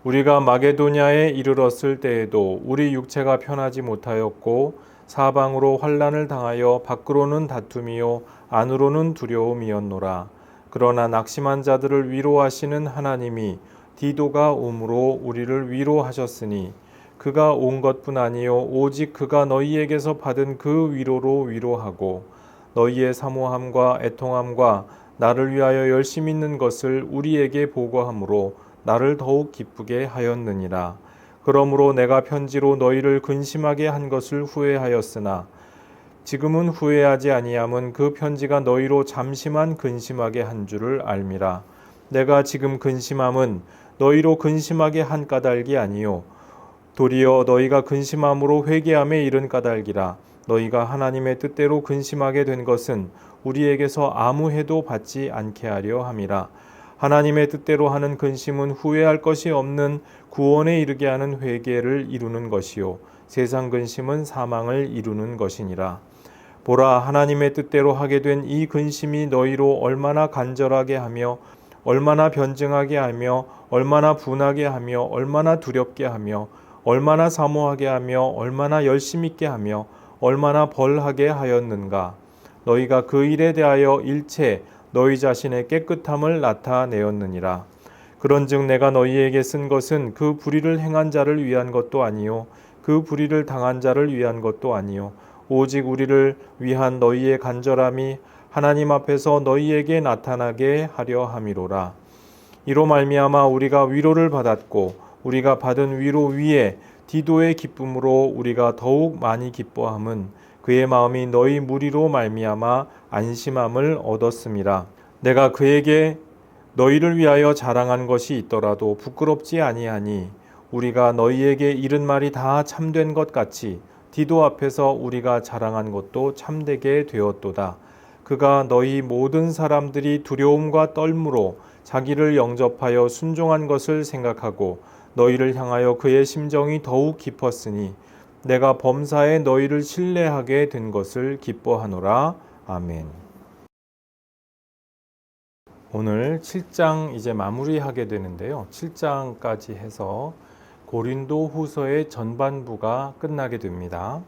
우리가 마게도냐에 이르렀을 때에도 우리 육체가 편하지 못하였고 사방으로 환난을 당하여 밖으로는 다툼이요 안으로는 두려움이었노라. 그러나 낙심한 자들을 위로하시는 하나님이 디도가 오므로 우리를 위로하셨으니 그가 온 것뿐 아니요 오직 그가 너희에게서 받은 그 위로로 위로하고 너희의 사모함과 애통함과 나를 위하여 열심 있는 것을 우리에게 보고함으로 나를 더욱 기쁘게 하였느니라. 그러므로 내가 편지로 너희를 근심하게 한 것을 후회하였으나 지금은 후회하지 아니함은 그 편지가 너희로 잠시만 근심하게 한 줄을 알미라. 내가 지금 근심함은 너희로 근심하게 한 까닭이 아니요 도리어 너희가 근심함으로 회개함에 이른 까닭이라. 너희가 하나님의 뜻대로 근심하게 된 것은 우리에게서 아무 해도 받지 않게 하려 함이라. 하나님의 뜻대로 하는 근심은 후회할 것이 없는 구원에 이르게 하는 회개를 이루는 것이요 세상 근심은 사망을 이루는 것이니라. 보라, 하나님의 뜻대로 하게 된 이 근심이 너희로 얼마나 간절하게 하며 얼마나 변증하게 하며 얼마나 분하게 하며 얼마나 두렵게 하며 얼마나 사모하게 하며 얼마나 열심 있게 하며 얼마나 벌하게 하였는가. 너희가 그 일에 대하여 일체 너희 자신의 깨끗함을 나타내었느니라. 그런즉 내가 너희에게 쓴 것은 그 불의를 행한 자를 위한 것도 아니요 그 불의를 당한 자를 위한 것도 아니요 오직 우리를 위한 너희의 간절함이 하나님 앞에서 너희에게 나타나게 하려 함이로라. 이로 말미암아 우리가 위로를 받았고 우리가 받은 위로 위에 디도의 기쁨으로 우리가 더욱 많이 기뻐함은 그의 마음이 너희 무리로 말미암아 안심함을 얻었음이라. 내가 그에게 너희를 위하여 자랑한 것이 있더라도 부끄럽지 아니하니 우리가 너희에게 이른 말이 다 참된 것 같이 디도 앞에서 우리가 자랑한 것도 참되게 되었도다. 그가 너희 모든 사람들이 두려움과 떨므로 자기를 영접하여 순종한 것을 생각하고 너희를 향하여 그의 심정이 더욱 깊었으니 내가 범사에 너희를 신뢰하게 된 것을 기뻐하노라. 아멘. 오늘 7장 이제 마무리하게 되는데요. 7장까지 해서 고린도 후서의 전반부가 끝나게 됩니다.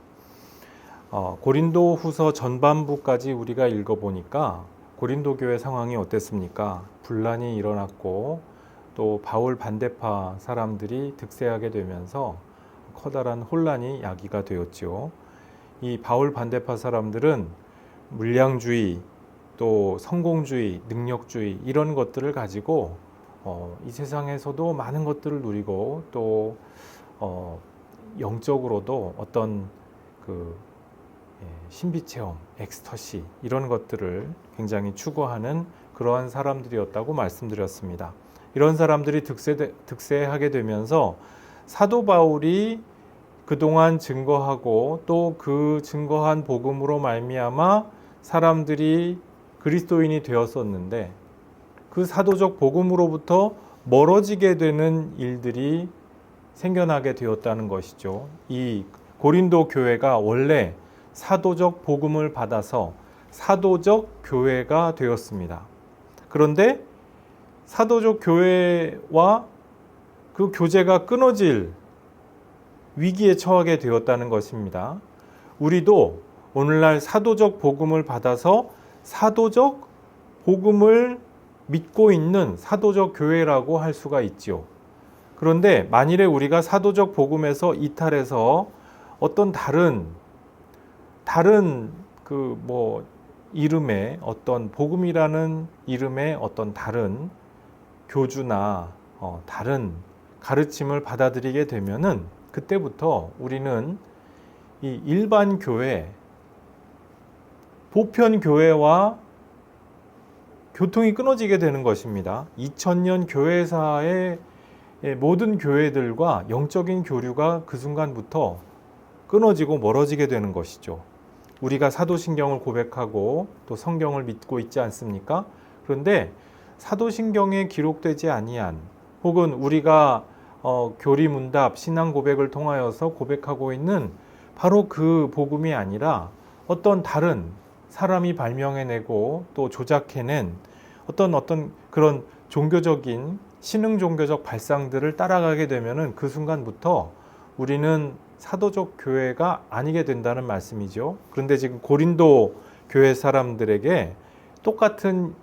고린도 후서 전반부까지 우리가 읽어보니까 고린도 교회 상황이 어땠습니까? 분란이 일어났고 또 바울 반대파 사람들이 득세하게 되면서 커다란 혼란이 야기가 되었죠. 이 바울 반대파 사람들은 물량주의, 또 성공주의, 능력주의 이런 것들을 가지고 이 세상에서도 많은 것들을 누리고 또 영적으로도 어떤 신비체험, 엑스터시 이런 것들을 굉장히 추구하는 그러한 사람들이었다고 말씀드렸습니다. 이런 사람들이 득세하게 되면서 사도 바울이 그동안 증거하고 또 그 증거한 복음으로 말미암아 사람들이 그리스도인이 되었었는데 그 사도적 복음으로부터 멀어지게 되는 일들이 생겨나게 되었다는 것이죠. 이 고린도 교회가 원래 사도적 복음을 받아서 사도적 교회가 되었습니다. 그런데 사도적 교회와 그 교제가 끊어질 위기에 처하게 되었다는 것입니다. 우리도 오늘날 사도적 복음을 받아서 사도적 복음을 믿고 있는 사도적 교회라고 할 수가 있죠. 그런데 만일에 우리가 사도적 복음에서 이탈해서 어떤 다른 이름의 어떤 복음이라는 이름의 어떤 다른 교주나 다른 가르침을 받아들이게 되면은 그때부터 우리는 이 일반 교회, 보편 교회와 교통이 끊어지게 되는 것입니다. 2000년 교회사의 모든 교회들과 영적인 교류가 그 순간부터 끊어지고 멀어지게 되는 것이죠. 우리가 사도신경을 고백하고 또 성경을 믿고 있지 않습니까? 그런데 사도신경에 기록되지 아니한 혹은 우리가 교리문답, 신앙 고백을 통하여서 고백하고 있는 바로 그 복음이 아니라 어떤 다른 사람이 발명해내고 또 조작해낸 어떤 그런 종교적인 신흥 종교적 발상들을 따라가게 되면은 그 순간부터 우리는 사도적 교회가 아니게 된다는 말씀이죠. 그런데 지금 고린도 교회 사람들에게 똑같은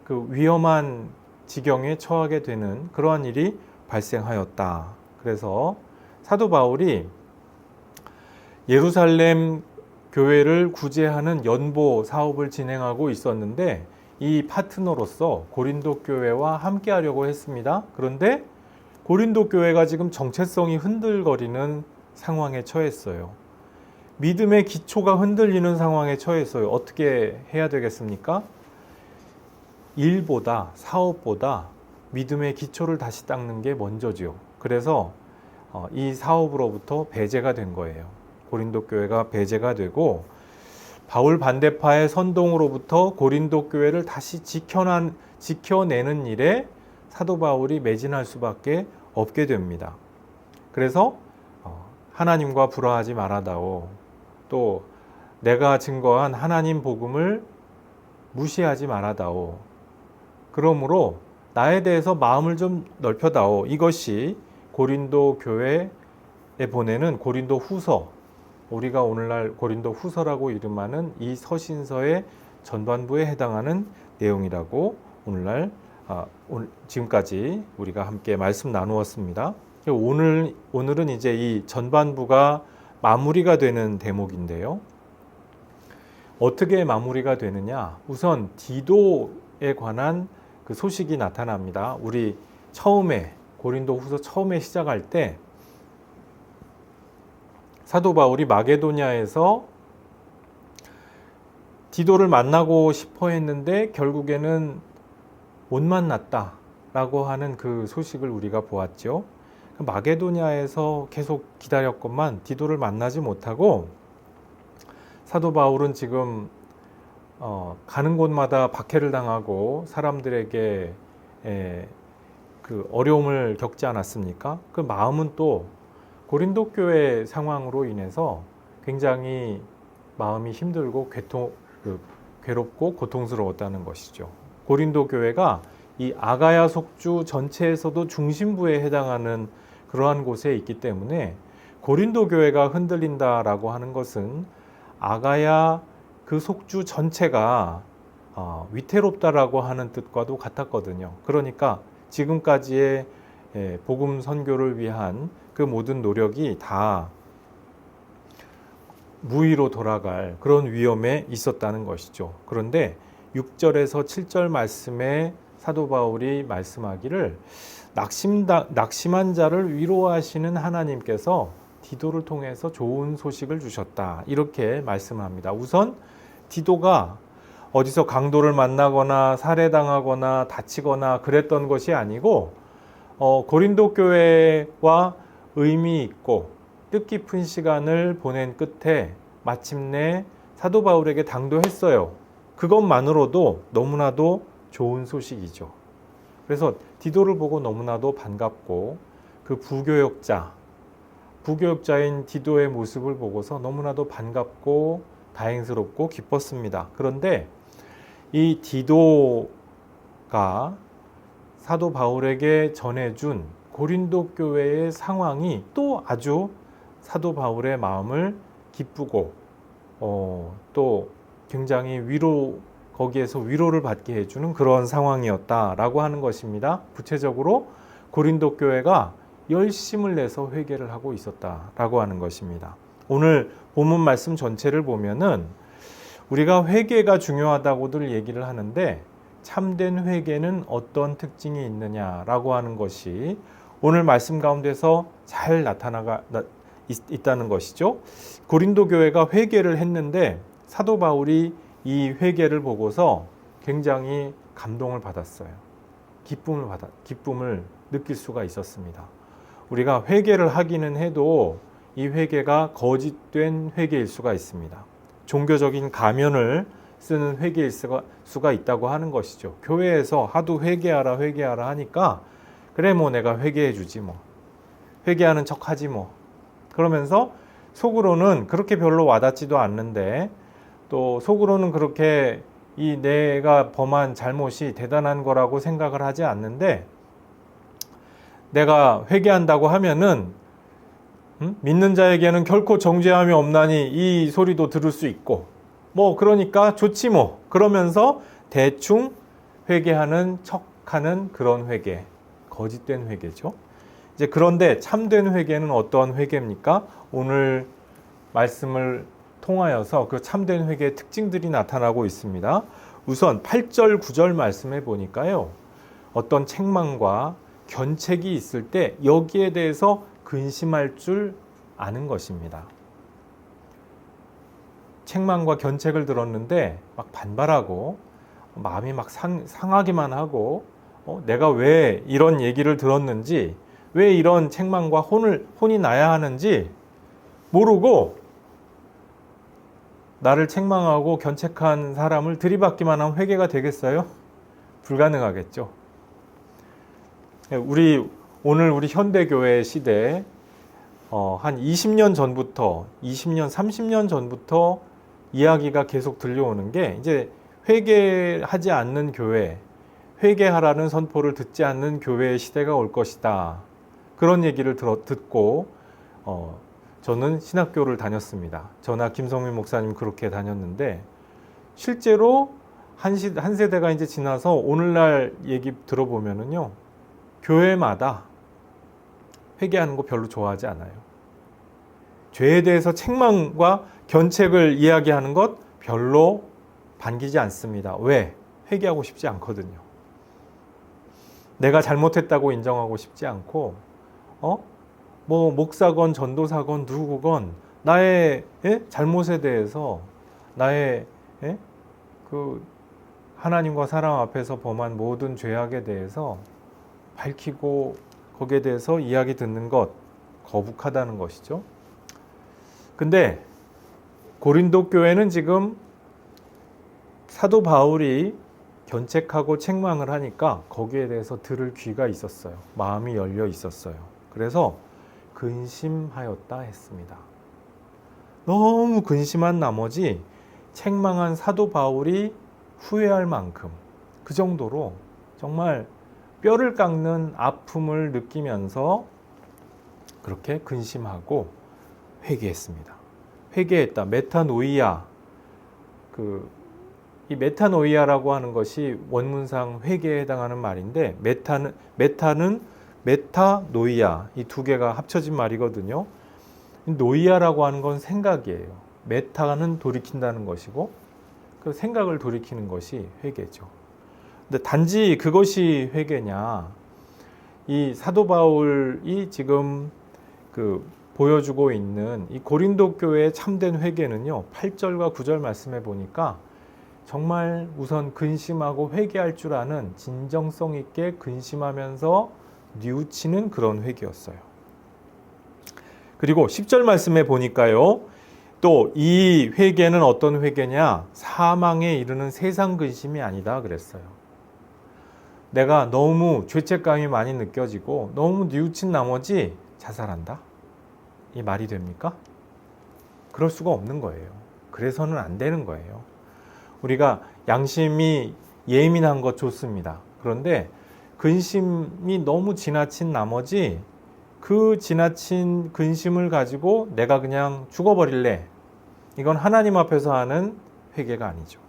그 위험한 지경에 처하게 되는 그러한 일이 발생하였다. 그래서 사도 바울이 예루살렘 교회를 구제하는 연보 사업을 진행하고 있었는데 이 파트너로서 고린도 교회와 함께 하려고 했습니다. 그런데 고린도 교회가 지금 정체성이 흔들거리는 상황에 처했어요. 믿음의 기초가 흔들리는 상황에 처했어요. 어떻게 해야 되겠습니까? 일보다 사업보다 믿음의 기초를 다시 닦는 게 먼저죠. 그래서 이 사업으로부터 배제가 된 거예요. 고린도 교회가 배제가 되고 바울 반대파의 선동으로부터 고린도 교회를 다시 지켜내는 일에 사도 바울이 매진할 수밖에 없게 됩니다. 그래서 하나님과 불화하지 말아다오. 또 내가 증거한 하나님 복음을 무시하지 말아다오. 그러므로 나에 대해서 마음을 좀 넓혀다오. 이것이 고린도 교회에 보내는 고린도 후서, 우리가 오늘날 고린도 후서라고 이름하는 이 서신서의 전반부에 해당하는 내용이라고 지금까지 우리가 함께 말씀 나누었습니다. 오늘은 이제 이 전반부가 마무리가 되는 대목인데요. 어떻게 마무리가 되느냐? 우선 디도에 관한 그 소식이 나타납니다. 우리 처음에 고린도 후서 처음에 시작할 때 사도 바울이 마게도냐에서 디도를 만나고 싶어 했는데 결국에는 못 만났다라고 하는 그 소식을 우리가 보았죠. 마게도냐에서 계속 기다렸건만 디도를 만나지 못하고 사도 바울은 지금 가는 곳마다 박해를 당하고 사람들에게 그 어려움을 겪지 않았습니까? 그 마음은 또 고린도 교회 상황으로 인해서 굉장히 마음이 힘들고 괴롭고 고통스러웠다는 것이죠. 고린도 교회가 이 아가야 속주 전체에서도 중심부에 해당하는 그러한 곳에 있기 때문에 고린도 교회가 흔들린다라고 하는 것은 아가야 그 속주 전체가 위태롭다라고 하는 뜻과도 같았거든요. 그러니까 지금까지의 복음 선교를 위한 그 모든 노력이 다 무위로 돌아갈 그런 위험에 있었다는 것이죠. 그런데 6절에서 7절 말씀에 사도 바울이 말씀하기를 낙심한 자를 위로하시는 하나님께서 디도를 통해서 좋은 소식을 주셨다. 이렇게 말씀합니다. 우선 디도가 어디서 강도를 만나거나 살해당하거나 다치거나 그랬던 것이 아니고 고린도 교회와 의미 있고 뜻깊은 시간을 보낸 끝에 마침내 사도 바울에게 당도했어요. 그것만으로도 너무나도 좋은 소식이죠. 그래서 디도를 보고 너무나도 반갑고 그 부교역자인 디도의 모습을 보고서 너무나도 반갑고 다행스럽고 기뻤습니다. 그런데 이 디도가 사도 바울에게 전해준 고린도 교회의 상황이 또 아주 사도 바울의 마음을 기쁘고 또 굉장히 거기에서 위로를 받게 해주는 그런 상황이었다라고 하는 것입니다. 구체적으로 고린도 교회가 열심을 내서 회개를 하고 있었다라고 하는 것입니다. 오늘 본문 말씀 전체를 보면은 우리가 회개가 중요하다고들 얘기를 하는데 참된 회개는 어떤 특징이 있느냐라고 하는 것이 오늘 말씀 가운데서 잘 있다는 것이죠. 고린도 교회가 회개를 했는데 사도 바울이 이 회개를 보고서 굉장히 감동을 받았어요. 기쁨을 느낄 수가 있었습니다. 우리가 회개를 하기는 해도 이 회개가 거짓된 회개일 수가 있습니다. 종교적인 가면을 쓰는 회개일 수가 있다고 하는 것이죠. 교회에서 하도 회개하라 하니까 그래 뭐 내가 회개해 주지 뭐. 회개하는 척하지 뭐. 그러면서 속으로는 그렇게 별로 와닿지도 않는데 또 속으로는 그렇게 이 내가 범한 잘못이 대단한 거라고 생각을 하지 않는데 내가 회개한다고 하면은 믿는 자에게는 결코 정죄함이 없나니 이 소리도 들을 수 있고 뭐 그러니까 좋지 뭐 그러면서 대충 회개하는 척하는 그런 회개, 거짓된 회개죠. 이제 그런데 참된 회개는 어떠한 회개입니까? 오늘 말씀을 통하여서 그 참된 회개의 특징들이 나타나고 있습니다. 우선 8절, 9절 말씀해 보니까요. 어떤 책망과 견책이 있을 때 여기에 대해서 근심할 줄 아는 것입니다. 책망과 견책을 들었는데 막 반발하고 마음이 막 상하기만 하고 내가 왜 이런 얘기를 들었는지 왜 이런 책망과 혼이 나야 하는지 모르고 나를 책망하고 견책한 사람을 들이받기만 하면 회개가 되겠어요? 불가능하겠죠. 오늘 우리 현대교회 시대에 한 20년 전부터 20년, 30년 전부터 이야기가 계속 들려오는 게 이제 회개하지 않는 교회, 회개하라는 선포를 듣지 않는 교회의 시대가 올 것이다. 그런 얘기를 듣고 저는 신학교를 다녔습니다. 저나 김성민 목사님 그렇게 다녔는데 실제로 한 세대가 이제 지나서 오늘날 얘기 들어보면은요. 교회마다 회개하는 거 별로 좋아하지 않아요. 죄에 대해서 책망과 견책을 이야기하는 것 별로 반기지 않습니다. 왜? 회개하고 싶지 않거든요. 내가 잘못했다고 인정하고 싶지 않고, 뭐 목사건 전도사건 누구건 나의 잘못에 대해서 나의 그 하나님과 사람 앞에서 범한 모든 죄악에 대해서 밝히고 거기에 대해서 이야기 듣는 것 거북하다는 것이죠. 근데 고린도 교회는 지금 사도 바울이 견책하고 책망을 하니까 거기에 대해서 들을 귀가 있었어요. 마음이 열려 있었어요. 그래서 근심하였다 했습니다. 너무 근심한 나머지 책망한 사도 바울이 후회할 만큼 그 정도로 정말 뼈를 깎는 아픔을 느끼면서 그렇게 근심하고 회개했습니다. 회개했다. 메타노이아. 이 메타노이아라고 하는 것이 원문상 회개에 해당하는 말인데 메타는 메타노이아 이 두 개가 합쳐진 말이거든요. 노이아라고 하는 건 생각이에요. 메타는 돌이킨다는 것이고 그 생각을 돌이키는 것이 회개죠. 근데 단지 그것이 회개냐? 이 사도 바울이 지금 보여주고 있는 이 고린도 교회의 참된 회개는요. 8절과 9절 말씀해 보니까 정말 우선 근심하고 회개할 줄 아는 진정성 있게 근심하면서 뉘우치는 그런 회개였어요. 그리고 10절 말씀해 보니까요. 또 이 회개는 어떤 회개냐? 사망에 이르는 세상 근심이 아니다 그랬어요. 내가 너무 죄책감이 많이 느껴지고 너무 뉘우친 나머지 자살한다? 이 말이 됩니까? 그럴 수가 없는 거예요. 그래서는 안 되는 거예요. 우리가 양심이 예민한 것 좋습니다. 그런데 근심이 너무 지나친 나머지 그 지나친 근심을 가지고 내가 그냥 죽어버릴래. 이건 하나님 앞에서 하는 회개가 아니죠.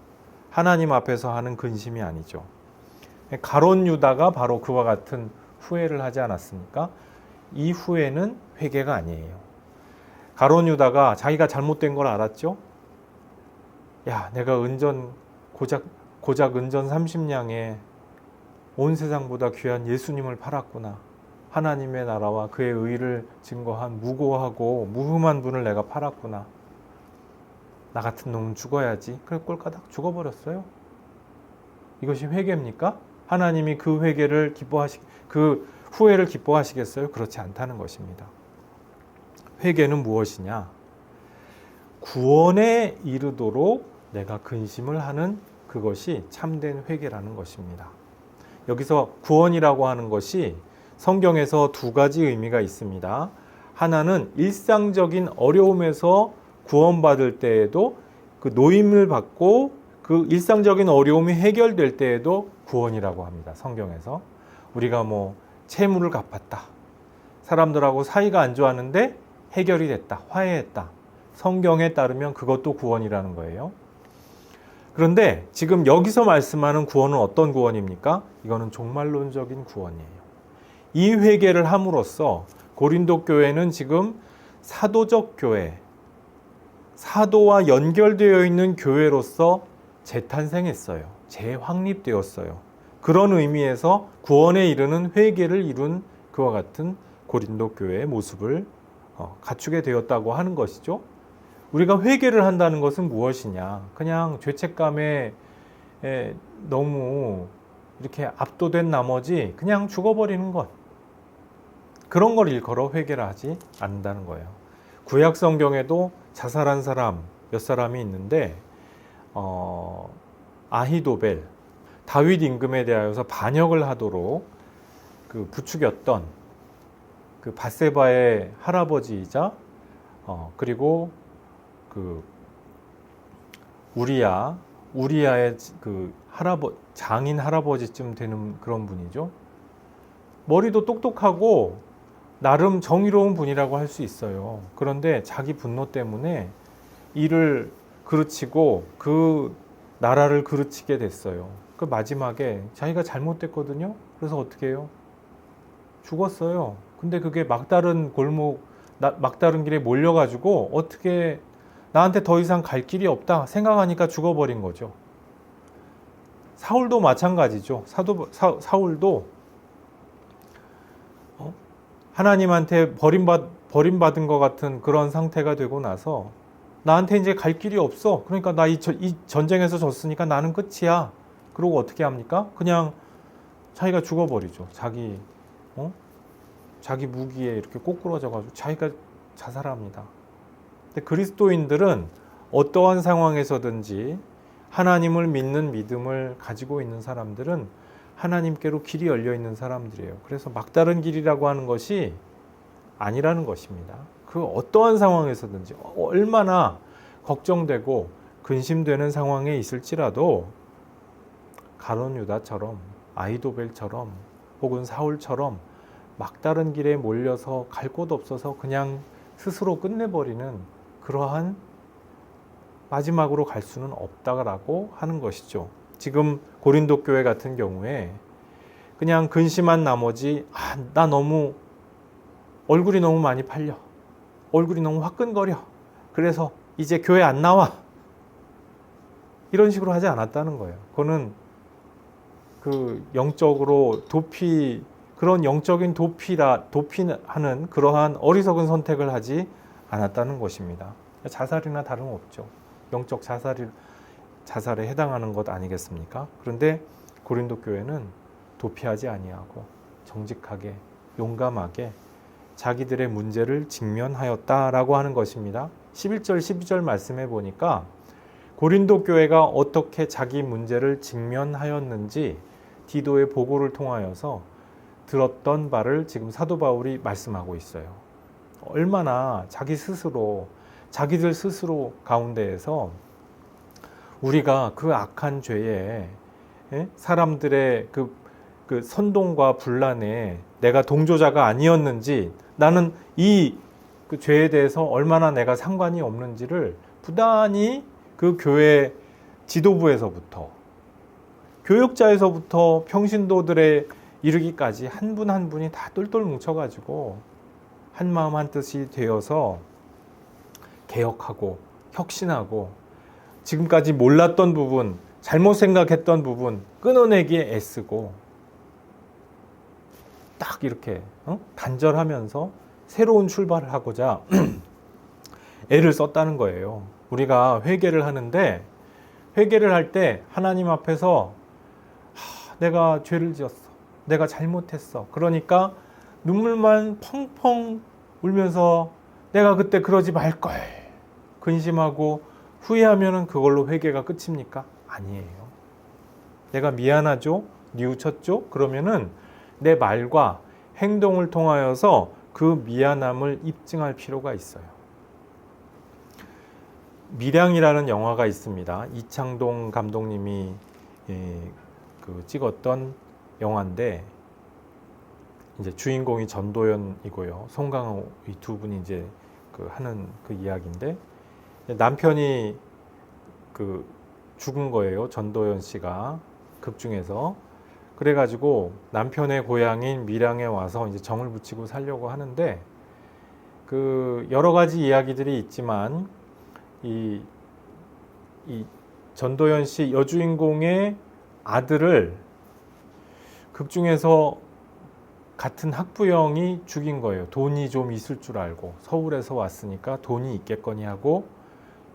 하나님 앞에서 하는 근심이 아니죠. 가롯 유다가 바로 그와 같은 후회를 하지 않았습니까? 이 후회는 회개가 아니에요. 가롯 유다가 자기가 잘못된 걸 알았죠? 야, 내가 고작 은전 30냥에 온 세상보다 귀한 예수님을 팔았구나. 하나님의 나라와 그의 의를 증거한 무고하고 무흠한 분을 내가 팔았구나. 나 같은 놈은 죽어야지. 그래 꼴까닥 죽어버렸어요. 이것이 회개입니까? 하나님이 그 회개를 그 후회를 기뻐하시겠어요? 그렇지 않다는 것입니다. 회개는 무엇이냐? 구원에 이르도록 내가 근심을 하는 그것이 참된 회개라는 것입니다. 여기서 구원이라고 하는 것이 성경에서 두 가지 의미가 있습니다. 하나는 일상적인 어려움에서 구원받을 때에도 그 노임을 받고 그 일상적인 어려움이 해결될 때에도 구원이라고 합니다. 성경에서. 우리가 뭐 채무를 갚았다. 사람들하고 사이가 안 좋았는데 해결이 됐다. 화해했다. 성경에 따르면 그것도 구원이라는 거예요. 그런데 지금 여기서 말씀하는 구원은 어떤 구원입니까? 이거는 종말론적인 구원이에요. 이 회개를 함으로써 고린도 교회는 지금 사도적 교회, 사도와 연결되어 있는 교회로서 재탄생했어요. 재확립되었어요. 그런 의미에서 구원에 이르는 회개를 이룬 그와 같은 고린도 교회의 모습을 갖추게 되었다고 하는 것이죠. 우리가 회개를 한다는 것은 무엇이냐? 그냥 죄책감에 너무 이렇게 압도된 나머지 그냥 죽어버리는 것. 그런 걸 일컬어 회개를 하지 않는다는 거예요. 구약 성경에도 자살한 사람 몇 사람이 있는데 아히도벨, 다윗 임금에 대하여서 반역을 하도록 그 부추겼던 그 밧세바의 할아버지이자 그리고 그 우리야의 그 장인 할아버지쯤 되는 그런 분이죠. 머리도 똑똑하고 나름 정의로운 분이라고 할 수 있어요. 그런데 자기 분노 때문에 이를 그르치고 그 나라를 그르치게 됐어요. 그 마지막에 자기가 잘못됐거든요. 그래서 어떻게 해요? 죽었어요. 근데 그게 막다른 골목, 막다른 길에 몰려가지고 어떻게 나한테 더 이상 갈 길이 없다 생각하니까 죽어버린 거죠. 사울도 마찬가지죠. 사울도 하나님한테 버림받은 것 같은 그런 상태가 되고 나서 나한테 이제 갈 길이 없어. 그러니까 나 이 전쟁에서 졌으니까 나는 끝이야. 그러고 어떻게 합니까? 그냥 자기가 죽어버리죠. 자기 무기에 이렇게 꼬꾸라져가지고 자기가 자살합니다. 근데 그리스도인들은 어떠한 상황에서든지 하나님을 믿는 믿음을 가지고 있는 사람들은 하나님께로 길이 열려 있는 사람들이에요. 그래서 막다른 길이라고 하는 것이 아니라는 것입니다. 그 어떠한 상황에서든지 얼마나 걱정되고 근심되는 상황에 있을지라도 가룟 유다처럼 아히도벨처럼 혹은 사울처럼 막다른 길에 몰려서 갈 곳 없어서 그냥 스스로 끝내버리는 그러한 마지막으로 갈 수는 없다라고 하는 것이죠. 지금 고린도 교회 같은 경우에 그냥 근심한 나머지 나 너무 얼굴이 너무 많이 팔려. 얼굴이 너무 화끈거려. 그래서 이제 교회 안 나와. 이런 식으로 하지 않았다는 거예요. 그거는 그 영적으로 그런 영적인 도피하는 그러한 어리석은 선택을 하지 않았다는 것입니다. 자살이나 다름없죠. 영적 자살에 해당하는 것 아니겠습니까? 그런데 고린도 교회는 도피하지 아니하고 정직하게 용감하게 자기들의 문제를 직면하였다라고 하는 것입니다. 11절 12절 말씀해 보니까 고린도 교회가 어떻게 자기 문제를 직면하였는지 디도의 보고를 통하여서 들었던 바를 지금 사도 바울이 말씀하고 있어요. 얼마나 자기들 스스로 가운데에서 우리가 그 악한 죄에 사람들의 그 선동과 분란에 내가 동조자가 아니었는지 나는 그 죄에 대해서 얼마나 내가 상관이 없는지를 부단히 그 교회 지도부에서부터 교역자에서부터 평신도들에 이르기까지 한 분 한 분이 다 똘똘 뭉쳐가지고 한 마음 한 뜻이 되어서 개혁하고 혁신하고 지금까지 몰랐던 부분, 잘못 생각했던 부분 끊어내기에 애쓰고 딱 이렇게 단절하면서 새로운 출발을 하고자 애를 썼다는 거예요. 우리가 회개를 하는데 회개를 할 때 하나님 앞에서 내가 죄를 지었어. 내가 잘못했어. 그러니까 눈물만 펑펑 울면서 내가 그때 그러지 말걸 근심하고 후회하면 그걸로 회개가 끝입니까? 아니에요. 내가 미안하죠? 뉘우쳤죠? 그러면은 내 말과 행동을 통하여서 그 미안함을 입증할 필요가 있어요. 밀양이라는 영화가 있습니다. 이창동 감독님이 찍었던 영화인데 이제 주인공이 전도연이고요. 송강호 이 두 분이 이제 하는 그 이야기인데 남편이 죽은 거예요. 전도연 씨가 극 중에서. 그래가지고 남편의 고향인 밀양에 와서 이제 정을 붙이고 살려고 하는데 여러 가지 이야기들이 있지만 이 전도연 씨 여주인공의 아들을 극 중에서 같은 학부형이 죽인 거예요. 돈이 좀 있을 줄 알고 서울에서 왔으니까 돈이 있겠거니 하고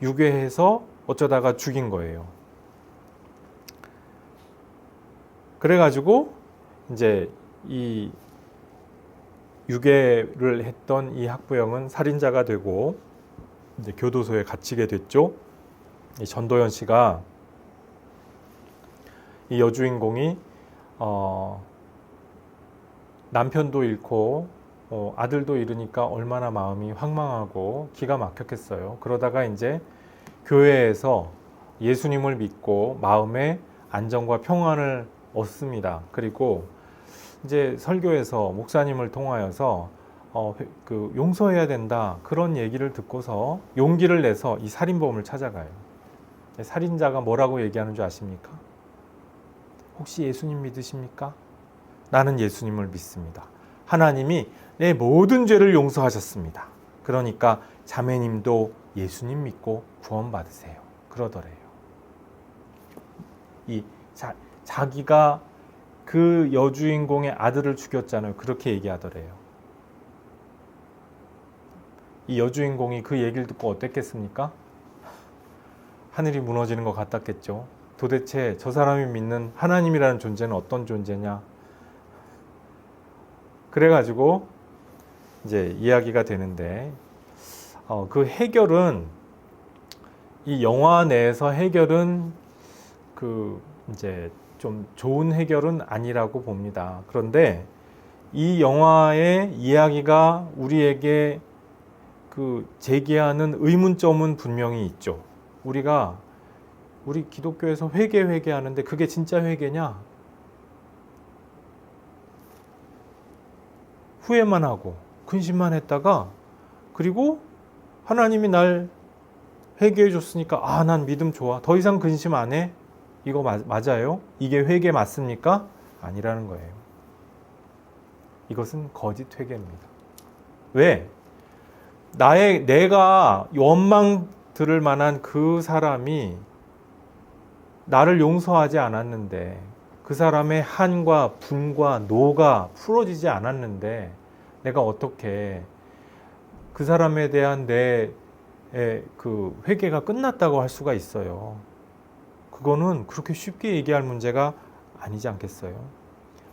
유괴해서 어쩌다가 죽인 거예요. 그래가지고 이제 이 유괴를 했던 이 학부형은 살인자가 되고 이제 교도소에 갇히게 됐죠. 이 전도연 씨가 이 여주인공이 남편도 잃고 아들도 잃으니까 얼마나 마음이 황망하고 기가 막혔겠어요. 그러다가 이제 교회에서 예수님을 믿고 마음의 안정과 평안을 얻습니다. 그리고 이제 설교에서 목사님을 통하여서 용서해야 된다 그런 얘기를 듣고서 용기를 내서 이 살인범을 찾아가요. 살인자가 뭐라고 얘기하는 줄 아십니까? 혹시 예수님 믿으십니까? 나는 예수님을 믿습니다. 하나님이 내 모든 죄를 용서하셨습니다. 그러니까 자매님도 예수님 믿고 구원받으세요. 그러더래요. 자기가 그 여주인공의 아들을 죽였잖아요. 그렇게 얘기하더래요. 이 여주인공이 그 얘기를 듣고 어땠겠습니까? 하늘이 무너지는 것 같았겠죠. 도대체 저 사람이 믿는 하나님이라는 존재는 어떤 존재냐? 그래가지고 이제 이야기가 되는데 그 해결은 이 영화 내에서 해결은 이제 좀 좋은 해결은 아니라고 봅니다. 그런데 이 영화의 이야기가 우리에게 제기하는 의문점은 분명히 있죠. 우리 기독교에서 회개하는데 그게 진짜 회개냐? 후회만 하고 근심만 했다가 그리고 하나님이 날 회개해 줬으니까 난 믿음 좋아. 더 이상 근심 안 해? 이거 맞아요? 이게 회개 맞습니까? 아니라는 거예요. 이것은 거짓 회개입니다. 왜? 내가 원망 들을 만한 그 사람이 나를 용서하지 않았는데 그 사람의 한과 분과 노가 풀어지지 않았는데 내가 어떻게 그 사람에 대한 내 회개가 끝났다고 할 수가 있어요. 그거는 그렇게 쉽게 얘기할 문제가 아니지 않겠어요?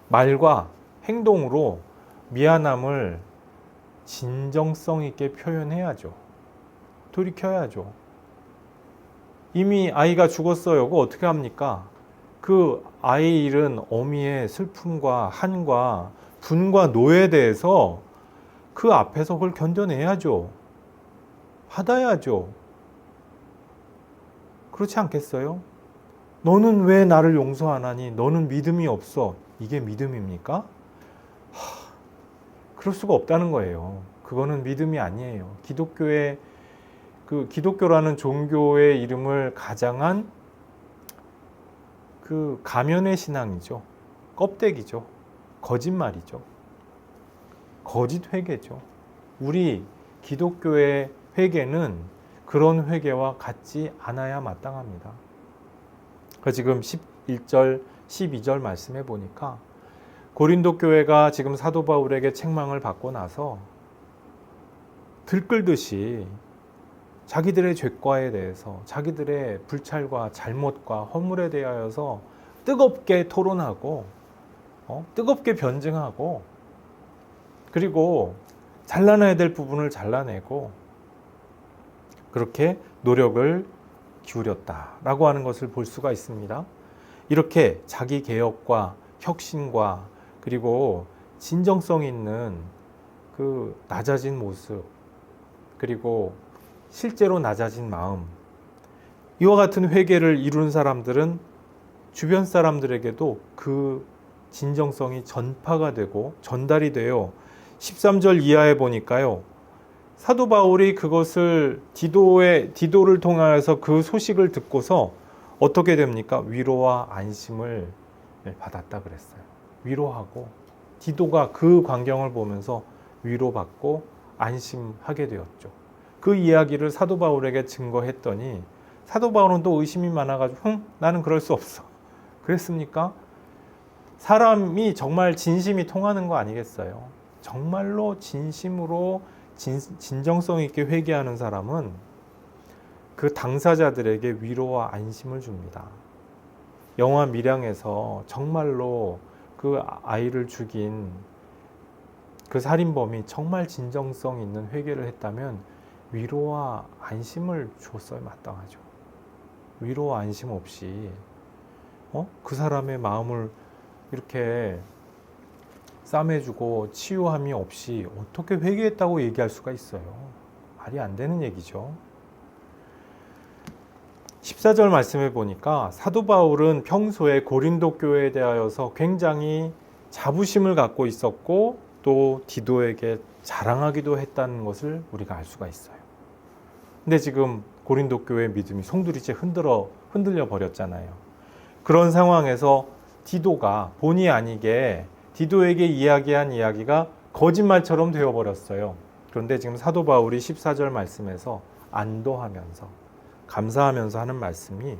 말과 행동으로 미안함을 진정성 있게 표현해야죠. 돌이켜야죠. 이미 아이가 죽었어요. 그거 어떻게 합니까? 그 아이 잃은 어미의 슬픔과 한과 분과 노에 대해서 그 앞에서 그걸 견뎌내야죠. 받아야죠. 그렇지 않겠어요? 너는 왜 나를 용서 안 하니? 너는 믿음이 없어. 이게 믿음입니까? 그럴 수가 없다는 거예요. 그거는 믿음이 아니에요. 기독교라는 종교의 이름을 가장한 가면의 신앙이죠. 껍데기죠. 거짓말이죠. 거짓 회개죠. 우리 기독교의 회개는 그런 회개와 같지 않아야 마땅합니다. 지금 11절, 12절 말씀해 보니까 고린도 교회가 지금 사도 바울에게 책망을 받고 나서 들끓듯이 자기들의 죄과에 대해서 자기들의 불찰과 잘못과 허물에 대하여서 뜨겁게 토론하고 뜨겁게 변증하고 그리고 잘라내야 될 부분을 잘라내고 그렇게 노력을 기울였다라고 하는 것을 볼 수가 있습니다. 이렇게 자기 개혁과 혁신과 그리고 진정성 있는 낮아진 모습 그리고 실제로 낮아진 마음 이와 같은 회개를 이룬 사람들은 주변 사람들에게도 그 진정성이 전파가 되고 전달이 돼요. 13절 이하에 보니까요. 사도 바울이 그것을 디도를 통하여서 그 소식을 듣고서 어떻게 됩니까? 위로와 안심을 받았다 그랬어요. 위로하고 디도가 그 광경을 보면서 위로받고 안심하게 되었죠. 그 이야기를 사도 바울에게 증거했더니 사도 바울은 또 의심이 많아가지고 나는 그럴 수 없어. 그랬습니까? 사람이 정말 진심이 통하는 거 아니겠어요? 정말로 진심으로 진정성 있게 회개하는 사람은 그 당사자들에게 위로와 안심을 줍니다. 영화 밀양에서 정말로 그 아이를 죽인 그 살인범이 정말 진정성 있는 회개를 했다면 위로와 안심을 줬어야 마땅하죠. 위로와 안심 없이 그 사람의 마음을 이렇게 싸매주고 치유함이 없이 어떻게 회개했다고 얘기할 수가 있어요? 말이 안 되는 얘기죠. 14절 말씀해 보니까 사도 바울은 평소에 고린도 교회에 대하여서 굉장히 자부심을 갖고 있었고 또 디도에게 자랑하기도 했다는 것을 우리가 알 수가 있어요. 근데 지금 고린도 교회의 믿음이 송두리째 흔들려 버렸잖아요. 그런 상황에서 디도가 본의 아니게 디도에게 이야기한 이야기가 거짓말처럼 되어버렸어요. 그런데 지금 사도 바울이 14절 말씀에서 안도하면서 감사하면서 하는 말씀이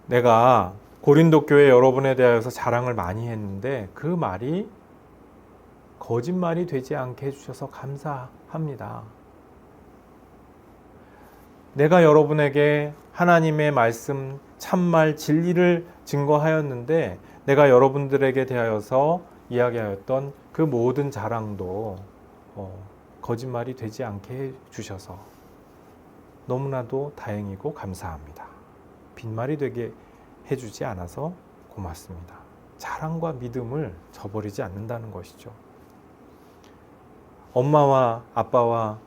내가 고린도 교회 여러분에 대하여서 자랑을 많이 했는데 그 말이 거짓말이 되지 않게 해주셔서 감사합니다. 내가 여러분에게 하나님의 말씀, 참말, 진리를 증거하였는데 내가 여러분들에게 대하여서 이야기하였던 그 모든 자랑도 거짓말이 되지 않게 해주셔서 너무나도 다행이고 감사합니다. 빈말이 되게 해주지 않아서 고맙습니다. 자랑과 믿음을 저버리지 않는다는 것이죠. 엄마와 아빠와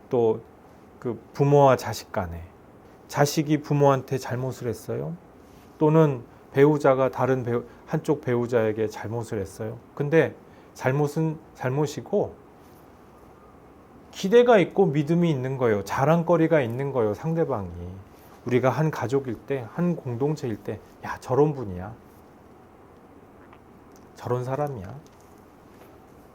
또 그 부모와 자식 간에 자식이 부모한테 잘못을 했어요. 또는 배우자가 한쪽 배우자에게 잘못을 했어요. 근데 잘못은 잘못이고 기대가 있고 믿음이 있는 거예요. 자랑거리가 있는 거예요. 상대방이. 우리가 한 가족일 때, 한 공동체일 때, 야, 저런 분이야. 저런 사람이야.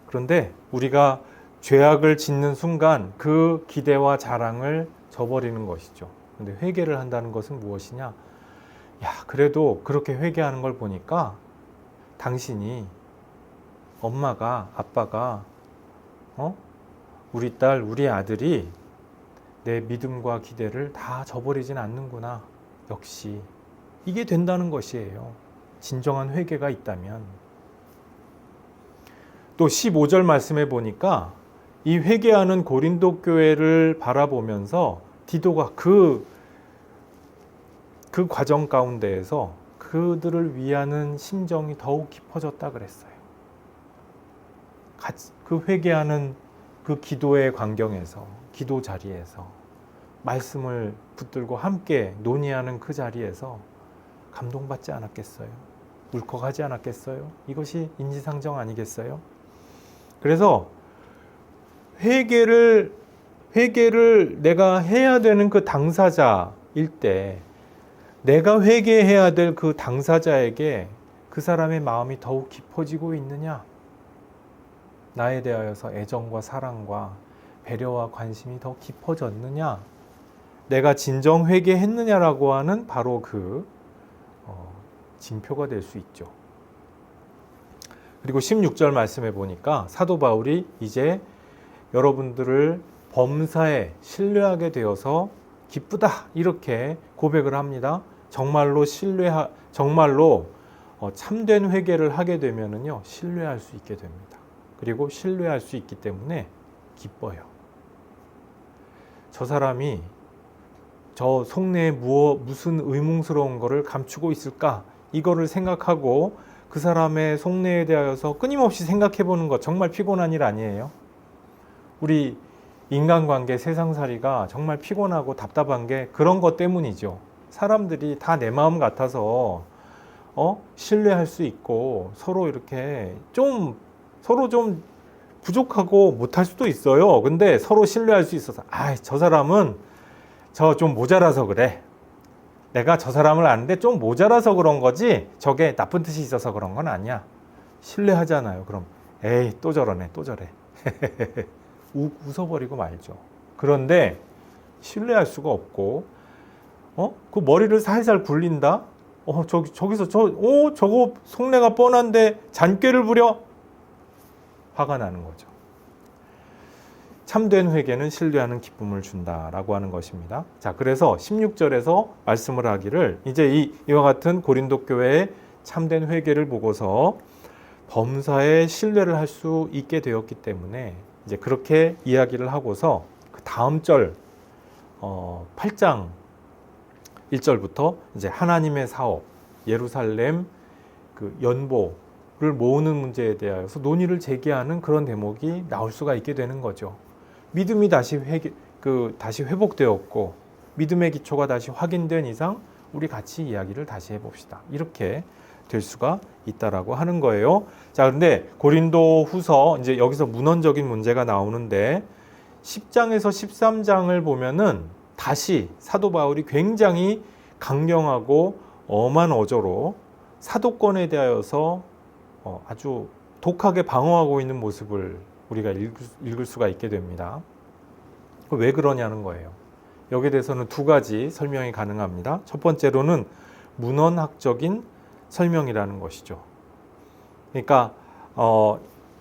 그런데 우리가 죄악을 짓는 순간 그 기대와 자랑을 저버리는 것이죠. 그런데 회개를 한다는 것은 무엇이냐? 야, 그래도 그렇게 회개하는 걸 보니까 당신이, 엄마가, 아빠가, 우리 딸, 우리 아들이 내 믿음과 기대를 다 저버리진 않는구나. 역시 이게 된다는 것이에요. 진정한 회개가 있다면. 또 15절 말씀해 보니까 이 회개하는 고린도 교회를 바라보면서 디도가 그 과정 가운데에서 그들을 위하는 심정이 더욱 깊어졌다 그랬어요. 그 회개하는 그 기도의 광경에서, 기도 자리에서, 말씀을 붙들고 함께 논의하는 그 자리에서 감동받지 않았겠어요? 울컥하지 않았겠어요? 이것이 인지상정 아니겠어요? 그래서 회개를 내가 해야 되는 그 당사자일 때 내가 회개해야 될 그 당사자에게 그 사람의 마음이 더욱 깊어지고 있느냐? 나에 대하여서 애정과 사랑과 배려와 관심이 더 깊어졌느냐? 내가 진정 회개했느냐라고 하는 바로 그 징표가 될 수 있죠. 그리고 16절 말씀해 보니까 사도 바울이 이제 여러분들을 범사에 신뢰하게 되어서 기쁘다 이렇게 고백을 합니다. 정말로 참된 회개를 하게 되면은요 신뢰할 수 있게 됩니다. 그리고 신뢰할 수 있기 때문에 기뻐요. 저 사람이 저 속내에 무슨 의문스러운 거를 감추고 있을까? 이거를 생각하고 그 사람의 속내에 대하여서 끊임없이 생각해 보는 것 정말 피곤한 일 아니에요? 우리 인간관계 세상살이가 정말 피곤하고 답답한 게 그런 것 때문이죠. 사람들이 다 내 마음 같아서 신뢰할 수 있고 서로 이렇게 서로 좀 부족하고 못할 수도 있어요. 근데 서로 신뢰할 수 있어서 저 사람은 저 좀 모자라서 그래. 내가 저 사람을 아는데 좀 모자라서 그런 거지 저게 나쁜 뜻이 있어서 그런 건 아니야. 신뢰하잖아요. 그럼 에이 또 저러네 또 저래. 웃어버리고 말죠. 그런데 신뢰할 수가 없고 그 머리를 살살 굴린다. 저기서 저거 속내가 뻔한데 잔꾀를 부려. 화가 나는 거죠. 참된 회개는 신뢰하는 기쁨을 준다라고 하는 것입니다. 자, 그래서 16절에서 말씀을 하기를 이제 이와 같은 고린도 교회의 참된 회개를 보고서 범사에 신뢰를 할 수 있게 되었기 때문에 이제 그렇게 이야기를 하고서 그 다음 절 8장 1절부터 이제 하나님의 사업, 예루살렘 그 연보를 모으는 문제에 대하여서 논의를 제기하는 그런 대목이 나올 수가 있게 되는 거죠. 믿음이 다시 회복되었고 믿음의 기초가 다시 확인된 이상 우리 같이 이야기를 다시 해봅시다. 이렇게 될 수가 있다라고 하는 거예요. 자, 그런데 고린도 후서 이제 여기서 문헌적인 문제가 나오는데 10장에서 13장을 보면은 다시 사도 바울이 굉장히 강경하고 엄한 어조로 사도권에 대하여서 아주 독하게 방어하고 있는 모습을 우리가 읽을 수가 있게 됩니다. 왜 그러냐는 거예요. 여기에 대해서는 두 가지 설명이 가능합니다. 첫 번째로는 문헌학적인 설명이라는 것이죠. 그러니까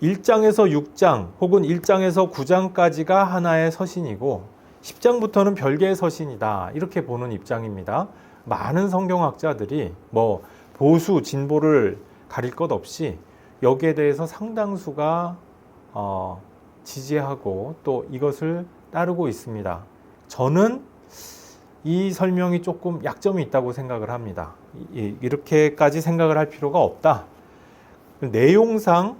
1장에서 6장 혹은 1장에서 9장까지가 하나의 서신이고 10장부터는 별개의 서신이다. 이렇게 보는 입장입니다. 많은 성경학자들이 보수, 진보를 가릴 것 없이 여기에 대해서 상당수가 지지하고 또 이것을 따르고 있습니다. 저는 이 설명이 조금 약점이 있다고 생각을 합니다. 이렇게까지 생각을 할 필요가 없다. 내용상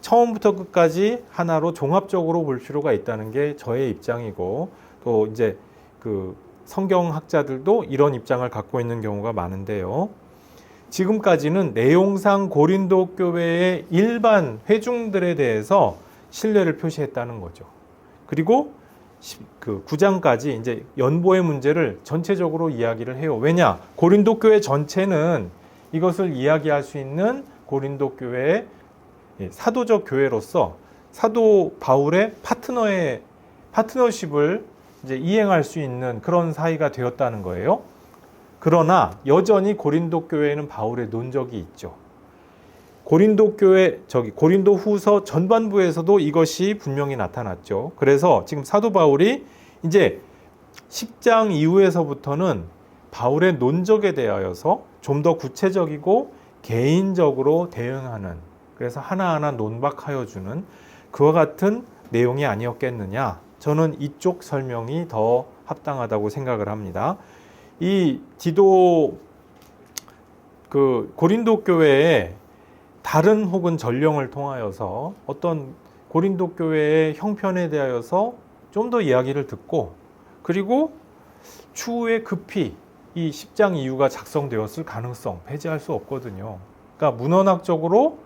처음부터 끝까지 하나로 종합적으로 볼 필요가 있다는 게 저의 입장이고 또 이제 그 성경학자들도 이런 입장을 갖고 있는 경우가 많은데요. 지금까지는 내용상 고린도 교회의 일반 회중들에 대해서 신뢰를 표시했다는 거죠. 그리고 그 9장까지 이제 연보의 문제를 전체적으로 이야기를 해요. 왜냐? 고린도 교회 전체는 이것을 이야기할 수 있는 고린도 교회의 사도적 교회로서 사도 바울의 파트너십을 이제 이행할 수 있는 그런 사이가 되었다는 거예요. 그러나 여전히 고린도 교회에는 바울의 논적이 있죠. 고린도 후서 전반부에서도 이것이 분명히 나타났죠. 그래서 지금 사도 바울이 이제 10장 이후에서부터는 바울의 논적에 대하여서 좀 더 구체적이고 개인적으로 대응하는, 그래서 하나하나 논박하여 주는 그와 같은 내용이 아니었겠느냐. 저는 이쪽 설명이 더 합당하다고 생각을 합니다. 이 고린도 교회에 다른 혹은 전령을 통하여서 어떤 고린도 교회의 형편에 대하여서 좀 더 이야기를 듣고, 그리고 추후에 급히 이 10장 이후가 작성되었을 가능성 배제할 수 없거든요. 그러니까 문헌학적으로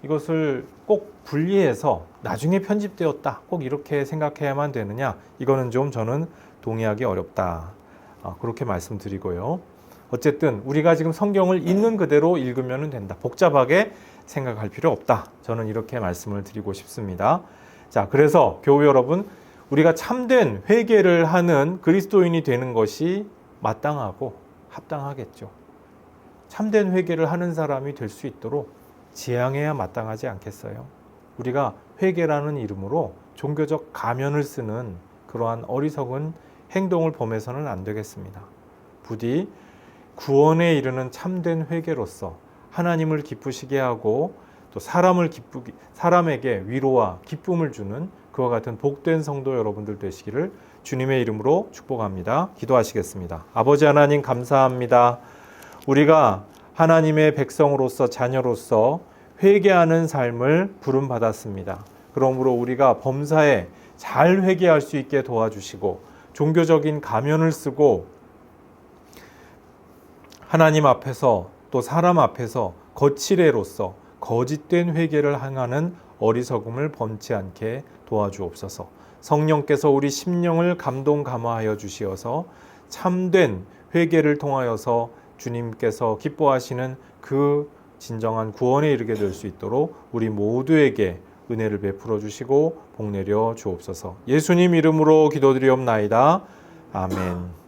이것을 꼭 분리해서 나중에 편집되었다, 꼭 이렇게 생각해야만 되느냐, 이거는 좀 저는 동의하기 어렵다, 그렇게 말씀드리고요. 어쨌든 우리가 지금 성경을 있는 그대로 읽으면 된다. 복잡하게 생각할 필요 없다. 저는 이렇게 말씀을 드리고 싶습니다. 자, 그래서 교우 여러분, 우리가 참된 회개를 하는 그리스도인이 되는 것이 마땅하고 합당하겠죠. 참된 회개를 하는 사람이 될 수 있도록 지향해야 마땅하지 않겠어요? 우리가 회개라는 이름으로 종교적 가면을 쓰는 그러한 어리석은 행동을 범해서는 안 되겠습니다. 부디 구원에 이르는 참된 회개로서 하나님을 기쁘시게 하고 또 사람에게 위로와 기쁨을 주는 그와 같은 복된 성도 여러분들 되시기를 주님의 이름으로 축복합니다. 기도하시겠습니다. 아버지 하나님, 감사합니다. 우리가 하나님의 백성으로서, 자녀로서 회개하는 삶을 부름받았습니다. 그러므로 우리가 범사에 잘 회개할 수 있게 도와주시고 종교적인 가면을 쓰고 하나님 앞에서 또 사람 앞에서 거칠애로서 거짓된 회개를 행하는 어리석음을 범치 않게 도와주옵소서. 성령께서 우리 심령을 감동 감화하여 주시어서 참된 회개를 통하여서 주님께서 기뻐하시는 그 진정한 구원에 이르게 될 수 있도록 우리 모두에게 은혜를 베풀어 주시고 복 내려 주옵소서. 예수님 이름으로 기도드리옵나이다. 아멘.